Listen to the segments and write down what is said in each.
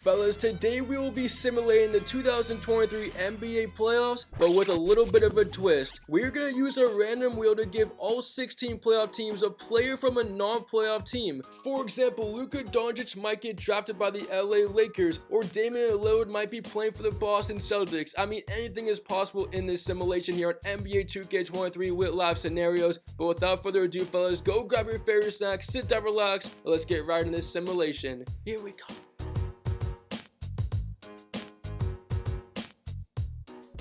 fellas, today we will be simulating the 2023 NBA playoffs, but with a little bit of a twist. We're going to use a random wheel to give all 16 playoff teams a player from a non-playoff team. For example, Luka Doncic might get drafted by the LA Lakers, or Damian Lillard might be playing for the Boston Celtics. I mean, anything is possible in this simulation here on NBA 2K23 with live scenarios. But without further ado, fellas, go grab your favorite snack, sit down, relax, and let's get right in this simulation. Here we go.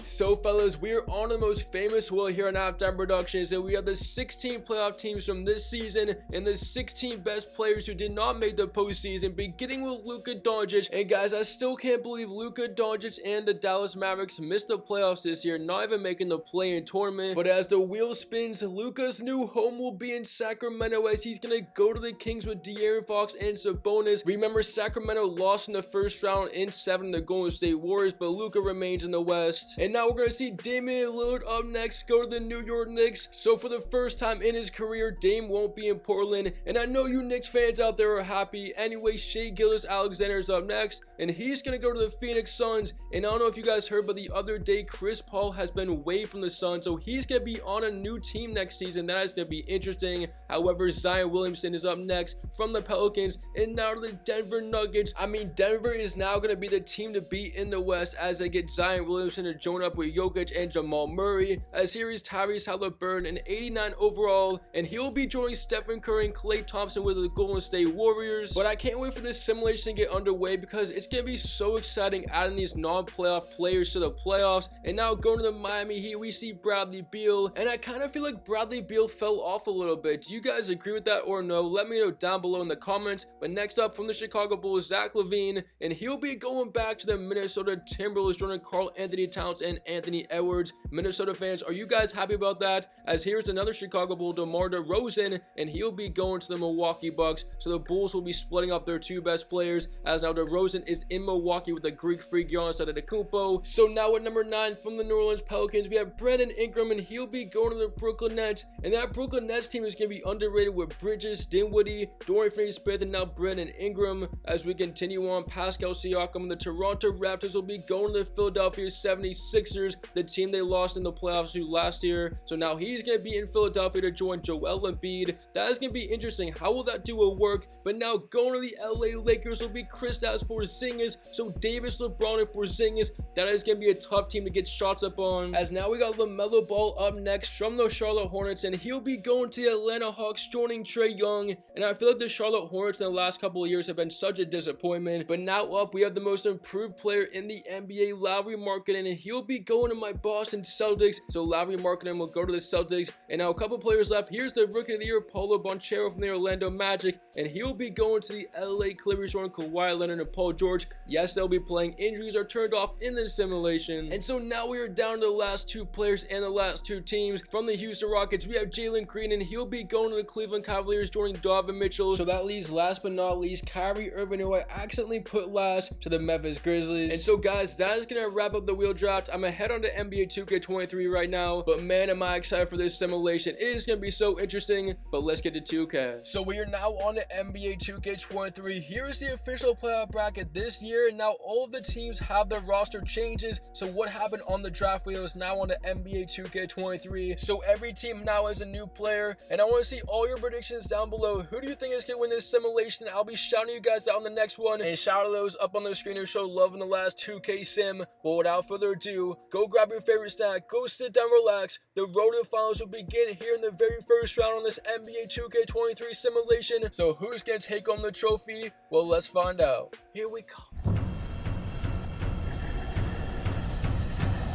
So fellas, we are on the most famous wheel here on Halftime Productions, and we have the 16 playoff teams from this season and the 16 best players who did not make the postseason, beginning with Luka Doncic. And guys, I still can't believe Luka Doncic and the Dallas Mavericks missed the playoffs this year, not even making the play-in tournament. But as the wheel spins, Luka's new home will be in Sacramento, as he's gonna go to the Kings with De'Aaron Fox and Sabonis. Remember, Sacramento lost in the first round in 7 to Golden State Warriors, but Luka remains in the West. And now we're going to see Damian Lillard up next go to the New York Knicks. So for the first time in his career, Dame won't be in Portland. And I know you Knicks fans out there are happy. Anyway, Shai Gilgeous-Alexander is up next, and he's going to go to the Phoenix Suns. And I don't know if you guys heard, but the other day, Chris Paul has been waived from the Suns, so he's going to be on a new team next season. That is going to be interesting. However, Zion Williamson is up next from the Pelicans, and now to the Denver Nuggets. I mean, Denver is now going to be the team to beat in the West as they get Zion Williamson to join up with Jokic and Jamal Murray, as here is Tyrese Halliburton, an 89 overall, and he'll be joining Stephen Curry and Klay Thompson with the Golden State Warriors. But I can't wait for this simulation to get underway, because it's going to be so exciting adding these non-playoff players to the playoffs. And now going to the Miami Heat, we see Bradley Beal, and I kind of feel like Bradley Beal fell off a little bit. Do you guys agree with that or no? Let me know down below in the comments. But next up from the Chicago Bulls, Zach LaVine, and he'll be going back to the Minnesota Timberwolves, joining Karl Anthony Towns and Anthony Edwards. Minnesota fans, are you guys happy about that? As here's another Chicago Bull, DeMar DeRozan, and he'll be going to the Milwaukee Bucks. So the Bulls will be splitting up their two best players, as now DeRozan is in Milwaukee with the Greek freak Giannis Antetokounmpo. So now at number 9 from the New Orleans Pelicans, we have Brandon Ingram, and he'll be going to the Brooklyn Nets. And that Brooklyn Nets team is going to be underrated with Bridges, Dinwiddie, Dorian Finney-Smith, and now Brandon Ingram. As we continue on, Pascal Siakam, the Toronto Raptors will be going to the Philadelphia 76ers, the team they lost in the playoffs to last year. So now he's going to be in Philadelphia to join Joel Embiid. That is going to be interesting. How will that duo work? But now going to the LA Lakers will be Kristaps Porzingis. So Davis, LeBron, and Porzingis. That is going to be a tough team to get shots up on. As now we got LaMelo Ball up next from the Charlotte Hornets, and he'll be going to the Atlanta Hawks, joining Trae Young. And I feel like the Charlotte Hornets in the last couple of years have been such a disappointment. But now up, we have the most improved player in the NBA, Lauri Markkanen, and he'll be going to my Boston Celtics. So Lauri Markkanen will go to the Celtics. And now a couple players left. Here's the Rookie of the Year, Paulo Banchero from the Orlando Magic, and he'll be going to the LA Clippers, joining Kawhi Leonard and Paul George. Yes, they'll be playing. Injuries are turned off in the simulation. And so now we are down to the last two players and the last two teams. From the Houston Rockets, we have Jalen Green, and he'll be going to the Cleveland Cavaliers, joining Donovan Mitchell. So that leaves, last but not least, Kyrie Irving, who I accidentally put last, to the Memphis Grizzlies. And so guys, that is going to wrap up the wheel draft. I'm ahead on the NBA 2K23 right now, but man, am I excited for this simulation. It is going to be so interesting. But let's get to 2K. So we are now on the NBA 2K23. Here is the official playoff bracket this year, and now all of the teams have their roster changes. So what happened on the draft wheel is now on the NBA 2K23. So every team now has a new player, and I want to see all your predictions down below. Who do you think is going to win this simulation? I'll be shouting you guys out on the next one, and shout out those up on the screen who showed love in the last 2K sim. But without further ado, go grab your favorite snack, go sit down, relax. The road to the finals will begin here in the very first round on this NBA 2K23 simulation. So who's going to take home the trophy? Well, let's find out. Here we go.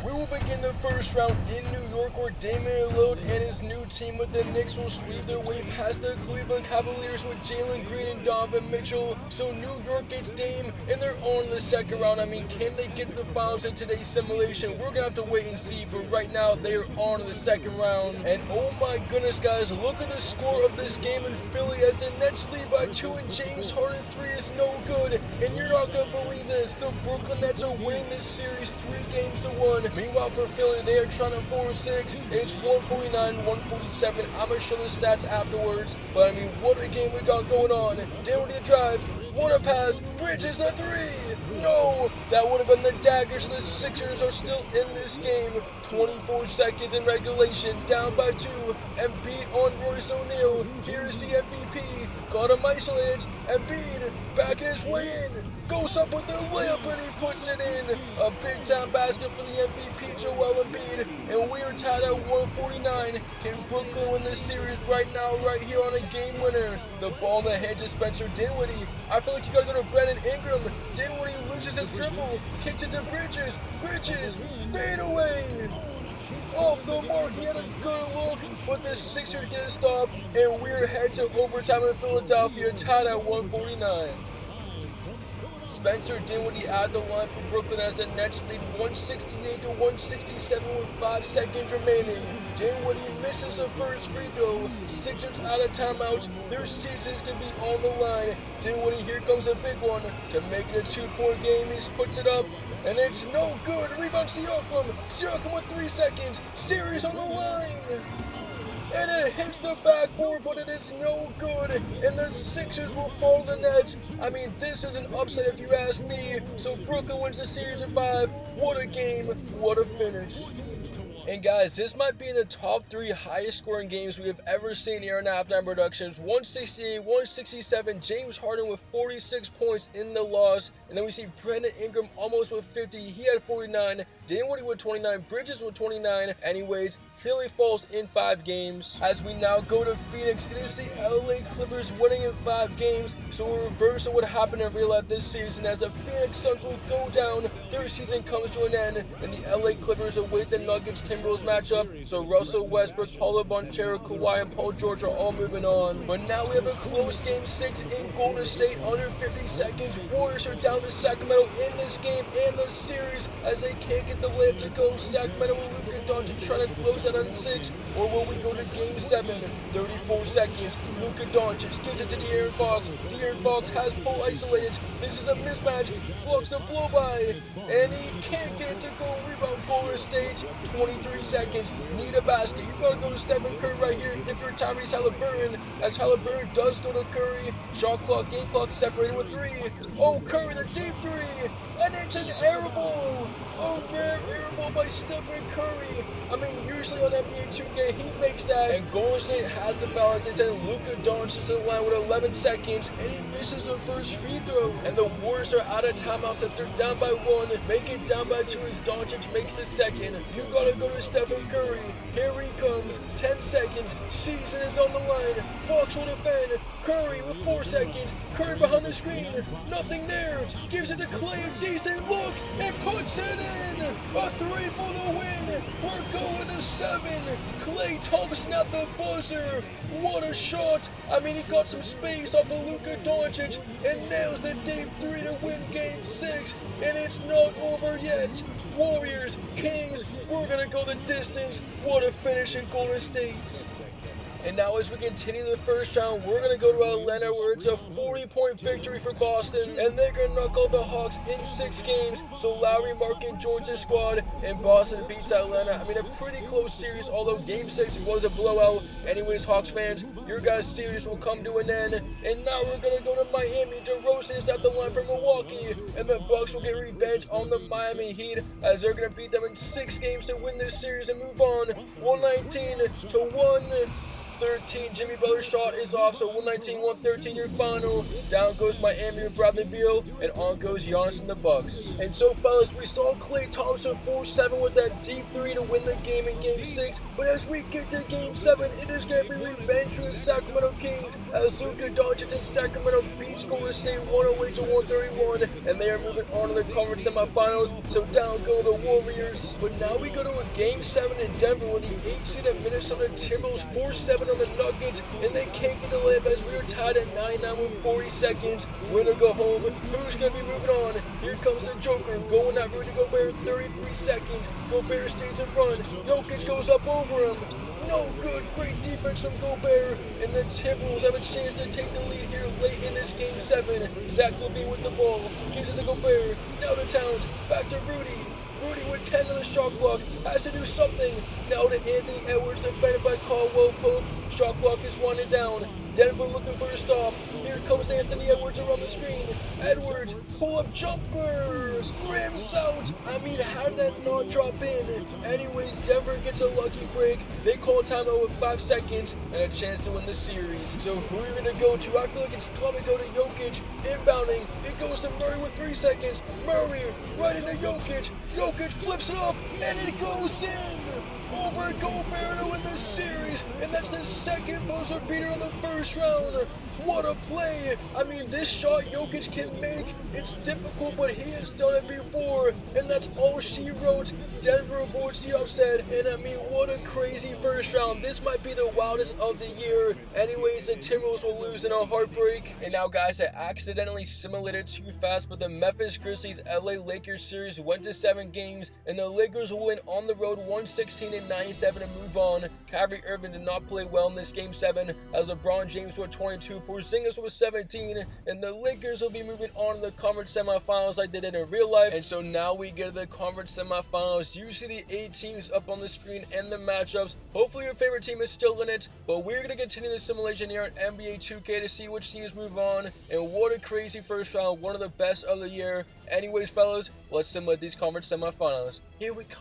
We will begin the first round in New York, where Damian Lillard and his new team with the Knicks will sweep their way past the Cleveland Cavaliers with Jalen Green and Donovan Mitchell. So New York gets Dame, and they're on the second round. I mean, can they get to the finals in today's simulation? We're gonna have to wait and see, but right now they are on the second round. And oh my goodness, guys, look at the score of this game in Philly, as the Nets lead by 2, and James Harden's 3 is no good. And you're not gonna believe this, the Brooklyn Nets are winning this series 3-1. Meanwhile, for Philly, they are trying to force 6. It's 149-147. I'm going to show the stats afterwards. But I mean, what a game we got going on. Down to the drive. What a pass. Bridges a 3. No triple. That would have been the dagger, so the Sixers are still in this game. 24 seconds in regulation, down by 2. Embiid on Royce O'Neal. Here's the MVP. Got him isolated. Embiid backing his way in. Goes up with the layup and he puts it in. A big time basket for the MVP, Joel Embiid. And we are tied at 149. Can Brooklyn win this series right now, right here on a game winner? The ball in the hands of Spencer Dinwiddie. I feel like you gotta go to Brandon Ingram. Dinwiddie loses his dribble. Kicks it to Bridges. Bridges, fade away. Off the mark, he had a good look, but the Sixers get a stop, and we're headed to overtime in Philadelphia, tied at 149. Spencer Dinwiddie at the line for Brooklyn as the Nets lead 168 to 167 with 5 seconds remaining. Dinwiddie misses the first free throw. Sixers out of timeout. Their seasons to be on the line. Dinwiddie, here comes a big one to make it a 2-point game. He puts it up, and it's no good. Rebound Siakam. Siakam with 3 seconds. Series on the line. And it hits the backboard, but it is no good. And the Sixers will fall to the Nets. I mean, this is an upset if you ask me. So Brooklyn wins the series in 5. What a game. What a finish. And guys, this might be in the top 3 highest scoring games we have ever seen here in Halftime Productions. 168, 167, James Harden with 46 points in the loss. And then we see Brandon Ingram almost with 50. He had 49. Dinwiddie with 29. Bridges with 29. Anyways, Philly falls in 5 games. As we now go to Phoenix, it is the LA Clippers winning in 5 games. So a reverse of what happened in real life this season, as the Phoenix Suns will go down. Their season comes to an end, and the LA Clippers await the Nuggets Timberwolves matchup. So Russell Westbrook, Paulo Banchero, Kawhi, and Paul George are all moving on. But now we have a close game 6 in Golden State, under 50 seconds. Warriors are down to Sacramento in this game and the series, as they can't get the layup to go. Sacramento will Luka Doncic trying to close out on 6, or will we go to game 7? 34 seconds. Luka Doncic gives it to De'Aaron Fox. De'Aaron Fox has Paul isolated. This is a mismatch. Flux the blow by, and he can't get it to go. Rebound Golden State. 23 seconds. Need a basket. You gotta go to Stephen Curry right here if you're Tyrese Haliburton, as Haliburton does go to Curry. Shot clock, game clock separated with 3. Oh, Curry, the deep 3, and it's an air ball. Oh, rare air ball by Stephen Curry. I mean, usually on NBA 2K, he makes that. And Golden State has the foul as they send Luka Doncic to the line with 11 seconds, and he misses the first free throw. And the Warriors are out of timeouts as they're down by 1. Make it down by 2 as Doncic makes the second. You gotta go to Stephen Curry. Here he comes. 10 seconds. Season is on the line. Fox will defend. Curry with 4 seconds. Curry behind the screen. Nothing there. Gives it to Clay. A decent look. And puts it in. A 3 for the win. We're going to 7. Klay Thompson at the buzzer. What a shot. I mean, he got some space off of Luka Doncic and nails the deep 3 to win game 6. And it's not over yet. Warriors, Kings, we're going to go the distance. What a finish in Golden State. And now as we continue the first round, we're going to go to Atlanta, where it's a 40-point victory for Boston. And they're going to knock out the Hawks in 6 games. So Lowry, Mark, and George's squad, and Boston beats Atlanta. I mean, a pretty close series, although game 6 was a blowout. Anyways, Hawks fans, your guys' series will come to an end. And now we're going to go to Miami. DeRozan is at the line for Milwaukee. And the Bucks will get revenge on the Miami Heat, as they're going to beat them in 6 games to win this series and move on. 119 to 113. Jimmy Butler's shot is off, so 119-113 your final. Down goes Miami with Bradley Beal, and on goes Giannis and the Bucks. And so, fellas, we saw Klay Thompson 4-7 with that deep 3 to win the game in game 6. But as we get to game 7, it is going to be revenge for the Sacramento Kings, as Luka Doncic and Sacramento beats Golden State 108-131, and they are moving on to the conference semifinals. So down go the Warriors. But now we go to a game 7 in Denver, where the 8-seeded Minnesota Timberwolves 4-7 on the Nuggets, and they can't get the layup as we are tied at 9-9 with 40 seconds. Win or go home. Who's going to be moving on? Here comes the Joker going at Rudy Gobert. 33 seconds. Gobert stays in front. Jokic goes up over him. No good. Great defense from Gobert. And the Timberwolves have a chance to take the lead here late in this game 7. Zach LaVine with the ball. Gives it to Gobert. Now to Towns. Back to Rudy. Rudy with 10 on the shot clock, has to do something. Now to Anthony Edwards, defended by Caldwell Pope. Shot clock is winding down. Denver looking for a stop. Here comes Anthony Edwards around the screen. Edwards, pull-up jumper. rims out. I mean, how did that not drop in? Anyways, Denver gets a lucky break. They call timeout with 5 seconds and a chance to win the series. So who are you going to go to? I feel like it's going to go to Jokic. Inbounding. It goes to Murray with 3 seconds. Murray right into Jokic. Jokic flips it up and it goes in. Over Gobert to win this series, and that's the second buzzer beater in the first round. What a play! I mean, this shot Jokic can make, it's difficult, but he has done it before, and that's all she wrote. Denver avoids the upset, and I mean, what a crazy first round. This might be the wildest of the year. Anyways, the Timberwolves will lose in a heartbreak. And now, guys, I accidentally simulated too fast, but the Memphis Grizzlies LA Lakers series went to 7 games, and the Lakers will win on the road 116-97 to move on. Kyrie Irving did not play well in this game 7, as LeBron James with 22, Porzingis with 17, and the Lakers will be moving on to the conference semifinals like they did in real life. And so now we get to the conference semifinals. You see the 8 teams up on the screen and the matchups. Hopefully your favorite team is still in it, but we're going to continue the simulation here on NBA 2K to see which teams move on. And what a crazy first round, one of the best of the year. Anyways, fellas, let's simulate these conference semifinals. Here we go.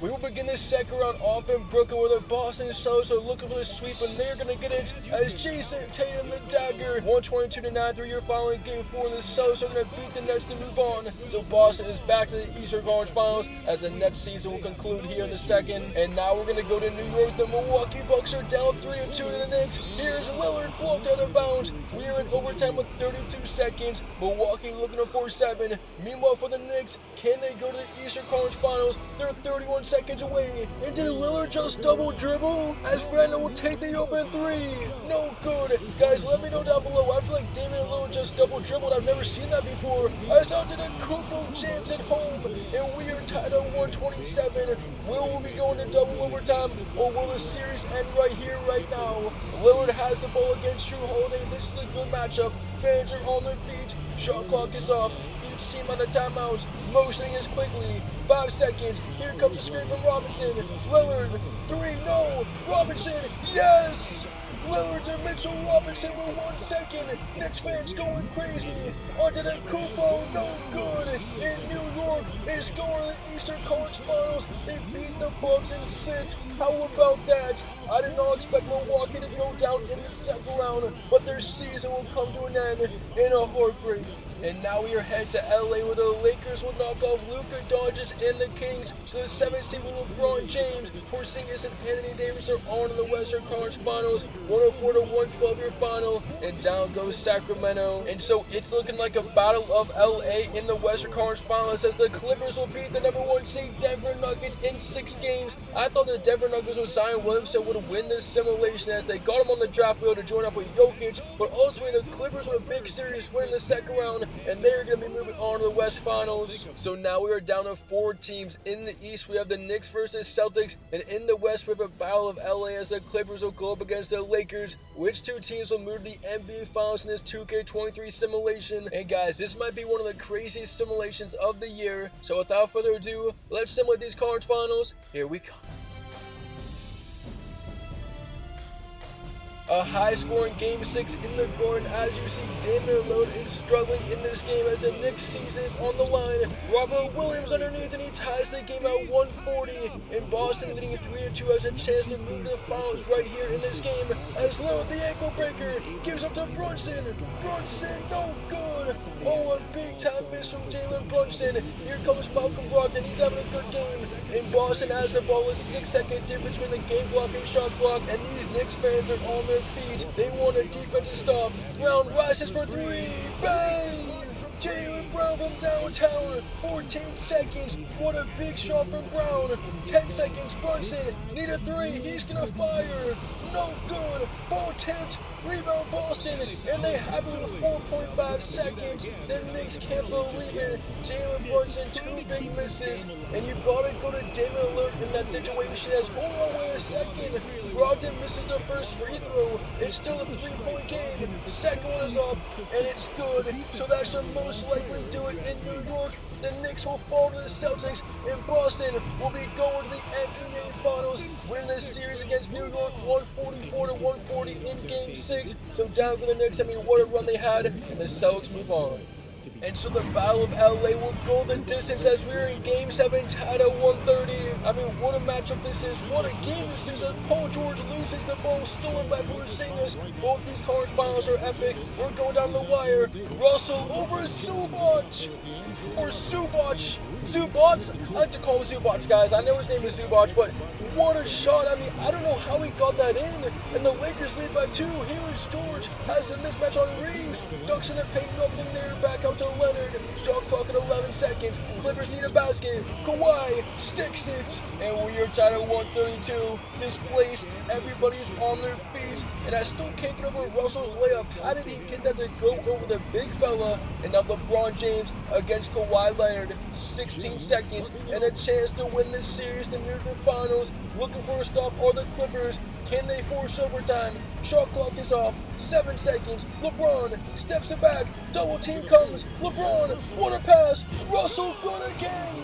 We will begin this second round off in Brooklyn, where the Boston Celtics are looking for the sweep, and they're going to get it as Jason Tatum the dagger. 122-9, 3-year final in Game 4, and the Celtics are going to beat the Nets to move on. So Boston is back to the Eastern Conference Finals, as the Nets season will conclude here in the second. And now we're going to go to New York. The Milwaukee Bucks are down 3-2 to the Knicks. Here's Lillard blocked out of bounds. We are in overtime with 32 seconds. Milwaukee looking to force 7. Meanwhile, for the Knicks, can they go to the Eastern Conference Finals? They're 31 seconds away, and did Lillard just double dribble as Randall will take the open 3? No good. Guys, let me know down below. I feel like Damian Lillard just double dribbled. I've never seen that before. I saw to the Kupo Jams at home, and we are tied at 127. Will we be going to double overtime, or will the series end right here, right now? Lillard has the ball against Drew Holiday. This is a good matchup. Fans are on their feet. Shot clock is off. Each team on the timeouts. Motioning is quickly. 5 seconds. Here comes a screen from Robinson. Lillard. 3. No. Robinson. Yes. Lillard to Mitchell Robinson with 1 second. Knicks fans going crazy. Onto the Kupo. No good. In New York is going to the Eastern Conference Finals. They beat the Bucks and sit. How about that? I did not expect Milwaukee to go down in the second round, but their season will come to an end in a heartbreak. And now we are headed to LA, where the Lakers will knock off Luka Doncic and the Kings. So the 7th seed with LeBron James, Porzingis, and Anthony Davis are on to the Western Conference Finals. 104-112 your final, and down goes Sacramento. And so it's looking like a battle of LA in the Western Conference Finals, as the Clippers will beat the number 1 seed Denver Nuggets in 6 games. I thought the Denver Nuggets with Zion Williamson would win this simulation, as they got him on the draft wheel to join up with Jokic, but ultimately the Clippers with a big series win in the second round, and they're going to be moving on to the West Finals. So now we are down to 4 teams. In the East, we have the Knicks versus Celtics, and in the West, we have a battle of LA, as the Clippers will go up against the Lakers. Which 2 teams will move to the NBA Finals in this 2K23 simulation? And guys, this might be one of the craziest simulations of the year. So without further ado, let's simulate these conference finals. Here we go. A high-scoring Game 6 in the Garden. As you see, Damian Lillard is struggling in this game as the Knicks season is on the line. Robert Williams underneath, and he ties the game at 140. In Boston, leading 3-2, has a chance to move to the finals right here in this game. As Lillard, the ankle breaker, gives up to Brunson. Brunson, no good. Oh, a big-time miss from Jalen Brunson. Here comes Malcolm Brogdon. He's having a good game. In Boston, has the ball with 6-second difference between the game clock and shot clock, and these Knicks fans are on their feet. They want a defensive stop. Brown rises for 3. Bang! Jaylen Brown from downtown. 14 seconds. What a big shot from Brown. 10 seconds. Brunson. Need a 3. He's gonna fire. No good. Ball tipped. Rebound Boston. And they have it with 4.5 seconds. The Knicks can't believe it. Jalen Brunson, 2 big misses. And you gotta go to Damian Lillard in that situation as, oh, wait a second. Brogdon misses the first free throw. It's still a 3-point game. The second one is up, and it's good. So that should most likely do it in New York. The Knicks will fall to the Celtics, and Boston will be going to the NBA Finals, winning this series against New York 144-140 in Game 6. So down for the Knicks. I mean, what a run they had, and the Celtics move on. And so the Battle of LA will go the distance as we're in Game 7 tied at 130. I mean, what a matchup this is. What a game this is as Paul George loses the ball stolen by Porzingis. Both these conference finals are epic. We're going down the wire. Russell over Zubac. Or Zubac. Zubac? I like to call him Zubac, guys. I know his name is Zubac, but what a shot. I mean, I don't know how he got that in. And the Lakers lead by 2. Here is George. Has a mismatch on Reeves. Ducks in the paint, nothing there. Back out to Leonard. Shot clock at 11 seconds. Clippers need a basket. Kawhi sticks it. And we are tied at 132. This place, everybody's on their feet. And I still can't get over Russell's layup. How did he get that to go over the big fella? And now LeBron James against Kawhi Leonard. 16 seconds and a chance to win this series to near the finals. Looking for a stop are the Clippers. Can they force overtime? Shot clock is off. 7 seconds. LeBron steps it back. Double team comes. LeBron, what a pass. Russell good again.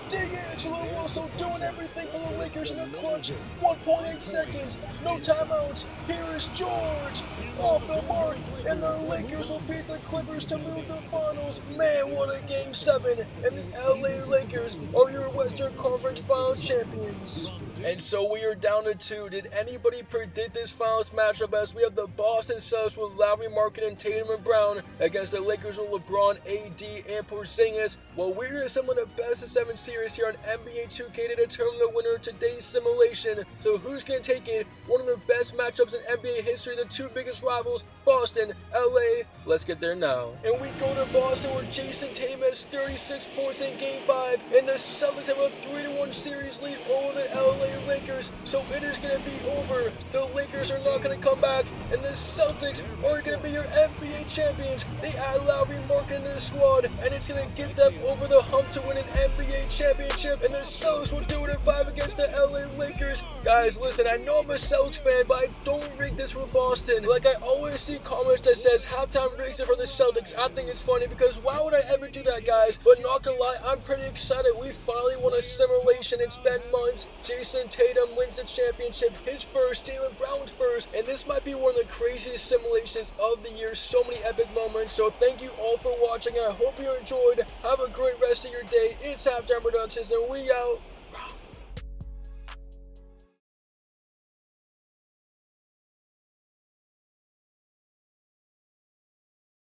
D'Angelo Russell doing everything for the Lakers in a clutch. 1.8 seconds. No timeouts. Here is George. Off the mark. And the Lakers will beat the Clippers to move the finals. Man, what a Game 7. And the LA Lakers are your Western Conference Finals champions. And so we are down to 2. Did anybody predict this finals matchup as we have the Boston Celtics with Lowry, Markkanen, and Tatum and Brown against the Lakers with LeBron, AD, and Porzingis? Well, we're going to assemble the best of 7 series here on NBA 2K to determine the winner of today's simulation. So who's going to take it? One of the best matchups in NBA history, the 2 biggest rivals, Boston, LA. Let's get there now. And we go to Boston where Jason Tatum has 36 points in Game 5, and the Celtics have a 3-1 series lead over the LA Lakers, so it is going to be over. The Lakers are not going to come back, and the Celtics are going to be your NBA champions. They add Lowry, Markkanen to the squad, and it's going to get them over the hump to win an NBA championship, and the Celtics will do it in 5 against the LA Lakers. Guys, listen, I know I'm a Celtics fan, but I don't rig this for Boston. Like, I always see comments that says halftime rigs it for the Celtics. I think it's funny because why would I ever do that, guys? But not gonna lie, I'm pretty excited. We finally won a simulation. It's been months. Jason Tatum wins the championship, his first, Jaylen Brown's first, and this might be one of the craziest simulations of the year. So many epic moments. So thank you all for watching. I hope you enjoyed. Have a great rest of your day. It's Halftime Productions, and we out.